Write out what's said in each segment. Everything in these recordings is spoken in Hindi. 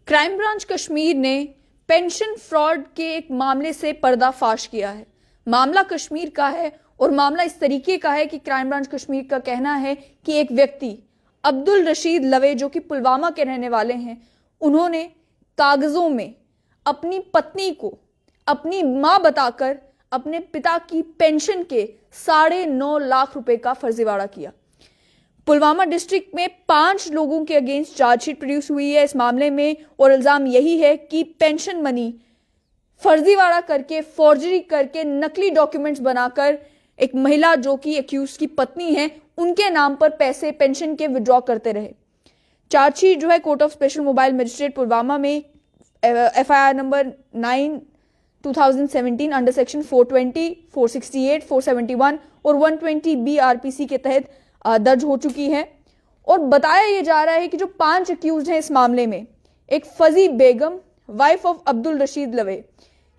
क्राइम ब्रांच कश्मीर ने पेंशन फ्रॉड के एक मामले से पर्दाफाश किया है। मामला कश्मीर का है और मामला इस तरीके का है कि क्राइम ब्रांच कश्मीर का कहना है कि एक व्यक्ति अब्दुल रशीद लवे जो कि पुलवामा के रहने वाले हैं, उन्होंने कागजों में अपनी पत्नी को अपनी मां बताकर अपने पिता की पेंशन के 9.5 लाख रुपए का फर्जीवाड़ा किया। पुलवामा डिस्ट्रिक्ट में 5 लोगों के अगेंस्ट चार्जशीट प्रोड्यूस हुई है इस मामले में और इल्जाम यही है कि पेंशन मनी फर्जीवाड़ा करके, फॉर्जरी करके, नकली डॉक्यूमेंट्स बनाकर एक महिला जो कि एक्यूज की पत्नी है, उनके नाम पर पैसे पेंशन के विड्रॉ करते रहे। चार्जशीट जो है court of special mobile magistrate Pulwama में FIR नंबर 9/2017 अंडर सेक्शन 420, 468, 471 और 120B RPC के तहत दर्ज हो चुकी है। और बताया यह जा रहा है कि जो 5 अक्यूज हैं इस मामले में, एक fuzzy Begum wife of Abdul Rashid लवे,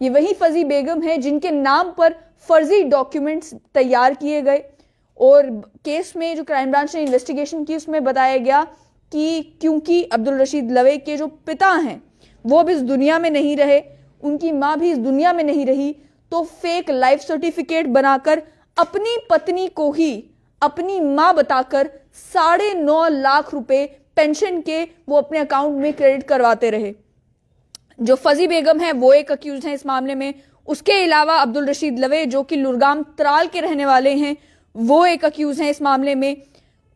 ये वही फजी बेगम है जिनके नाम पर फर्जी डॉक्यूमेंट्स तैयार किए गए। और केस में जो क्राइम ब्रांच ने इन्वेस्टिगेशन की उसमें बताया गया कि क्योंकि अब्दुल रशीद लवे के जो पिता हैं वो अब इस दुनिया में नहीं रहे, उनकी मां भी इस दुनिया में नहीं रही, तो फेक लाइफ सर्टिफिकेट बनाकर अपनी पत्नी को ही अपनी मां बताकर 9.5 लाख रुपए पेंशन के वो अपने अकाउंट में क्रेडिट करवाते रहे। जो फजी बेगम है वो एक अक्यूज है इस मामले में। उसके अलावा अब्दुल रशीद लवे जो कि लुरगाम त्राल के रहने वाले हैं, वो एक अक्यूज हैं इस मामले में।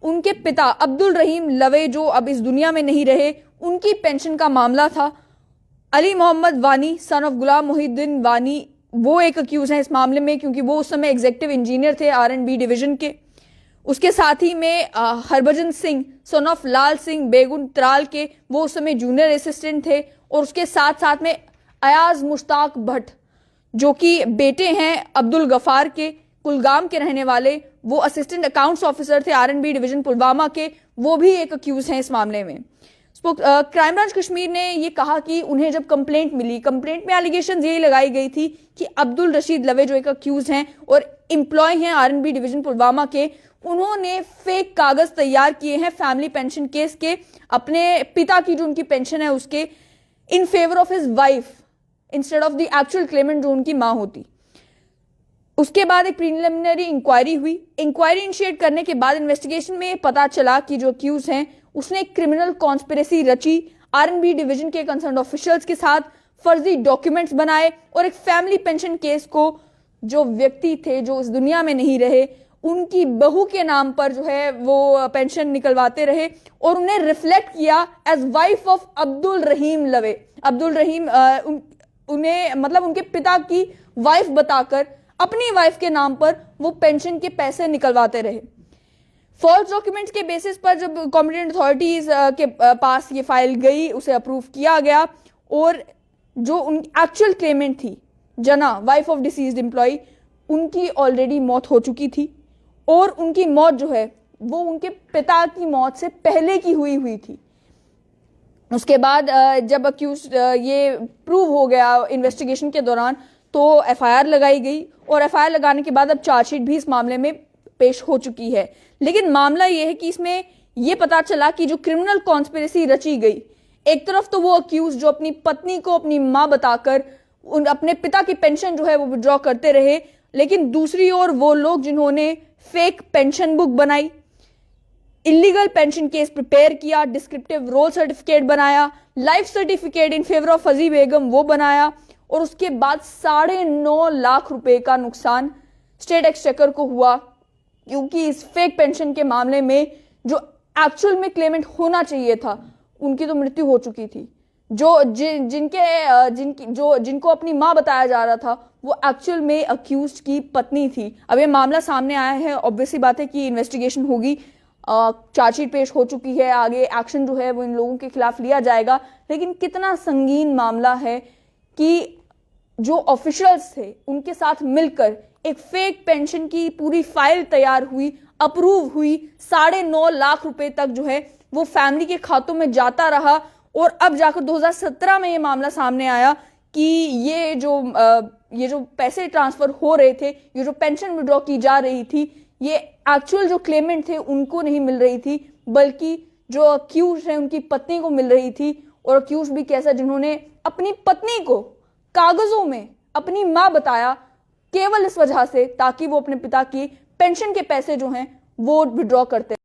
उनके पिता अब्दुल रहीम लवे जो अब इस दुनिया में नहीं रहे, उनकी पेंशन का मामला था। अली मोहम्मद वानी सन ऑफ गुलाम मोहिद्दीन वानी, वो एक अक्यूज हैं इस मामले में क्योंकि वो उस समय एग्जीक्यूटिव इंजीनियर थे R&B डिवीजन के। उसके साथ ही में हरभजन सिंह सन ऑफ लाल सिंह बेगुन त्राल के, वो उस समय जूनियर असिस्टेंट थे। और उसके साथ साथ में अयाज मुश्ताक भट्ट जो कि बेटे हैं अब्दुल गफार के, कुलगाम के रहने वाले, वो असिस्टेंट अकाउंट्स ऑफिसर थे R&B डिवीजन पुलवामा के, वो भी एक अक्यूज हैं इस मामले में। क्राइम ब्रांच कश्मीर ने ये कहा कि उन्हें जब कंप्लेंट मिली, कंप्लेंट में एलिगेशन यही लगाई गई थी कि अब्दुल रशीद लवे जो एक अक्यूज हैं और एम्प्लॉय हैं R&B डिवीजन पुलवामा के, उन्होंने फेक कागज तैयार किए हैं फैमिली पेंशन केस के, अपने पिता की जो उनकी पेंशन है उसके इन favour of his wife instead of the actual Clement जो उनकी मां होती। उसके बाद एक प्रीलिमिनरी इंक्वायरी हुई। इंक्वायरी इनिशिएट करने के बाद इन्वेस्टिगेशन में पता चला कि जो अक्यूज हैं उसने एक क्रिमिनल कॉन्स्पिरेसी रची, R&B डिवीजन के कंसर्न ऑफिशियल्स के साथ फर्जी डॉक्यूमेंट्स बनाए और एक फैमिली पेंशन केस को जो व्यक्ति थे जो इस दुनिया में नहीं रहे, उनकी बहू के नाम पर जो है वो पेंशन निकलवाते रहे और उन्हें रिफ्लेक्ट किया एज वाइफ ऑफ अब्दुल रहीम लवे। अब्दुल रहीम उन्हें मतलब उनके पिता की वाइफ बताकर अपनी वाइफ के नाम पर वो पेंशन के पैसे निकलवाते रहे। फॉल्स डॉक्यूमेंट्स के बेसिस पर जब कॉम्पिटेंट अथॉरिटीज के पास ये फाइल गई, उसे अप्रूव किया गया और जो उन एक्चुअल क्लेमेंट थी जना वाइफ ऑफ डिसीज्ड एम्प्लॉय, उनकी ऑलरेडी मौत हो चुकी थी और उनकी मौत जो है वो उनके पिता की मौत से पहले की हुई थी। उसके बाद जब अक्यूज ये प्रूव हो गया इन्वेस्टिगेशन के दौरान तो FIR लगाई गई और FIR लगाने के बाद अब चार्जशीट भी इस मामले में पेश हो चुकी है। लेकिन मामला यह है कि इसमें यह पता चला कि जो क्रिमिनल कॉन्स्पिरेसी रची गई, एक तरफ तो वो अक्यूज जो अपनी पत्नी को अपनी मां बताकर अपने पिता की पेंशन जो है वो विड्रॉ करते रहे, लेकिन दूसरी ओर वो लोग जिन्होंने फेक पेंशन बुक बनाई, इलीगल पेंशन केस प्रिपेयर किया, डिस्क्रिप्टिव रोल सर्टिफिकेट बनाया, life certificate in favour of Fazi Begum वो बनाया और उसके बाद 9.5 लाख रुपए का नुकसान स्टेट एक्सचेकर को हुआ क्योंकि इस फेक पेंशन के मामले में जो एक्चुअल में क्लेमेंट होना चाहिए था उनकी तो मृत्यु हो चुकी थी। जिनको अपनी मां बताया जा रहा था वो एक्चुअल में अक्यूज की पत्नी थी। अब ये मामला सामने आया है, ऑब्वियसली बात है कि इन्वेस्टिगेशन होगी, चार्जशीट पेश हो चुकी है, आगे एक्शन जो है वो इन लोगों के खिलाफ लिया जाएगा। लेकिन कितना संगीन मामला है कि जो ऑफिशियल्स थे उनके साथ मिलकर एक फेक पेंशन की पूरी फाइल तैयार हुई, अप्रूव हुई, 9.5 लाख रुपए तक जो है वो फैमिली के खातों में जाता रहा और अब जाकर 2017 में ये मामला सामने आया कि ये जो पैसे ट्रांसफर हो रहे थे, ये जो पेंशन विड्रॉ की जा रही थी, ये एक्चुअल जो क्लेमेंट थे उनको नहीं मिल रही थी, बल्कि जो अक्यूज है उनकी पत्नी को मिल रही थी और अक्यूज भी कैसा, जिन्होंने अपनी पत्नी को कागजों में अपनी मां बताया केवल इस वजह से ताकि वो अपने पिता की पेंशन के पैसे जो हैं वो विड्रॉ करते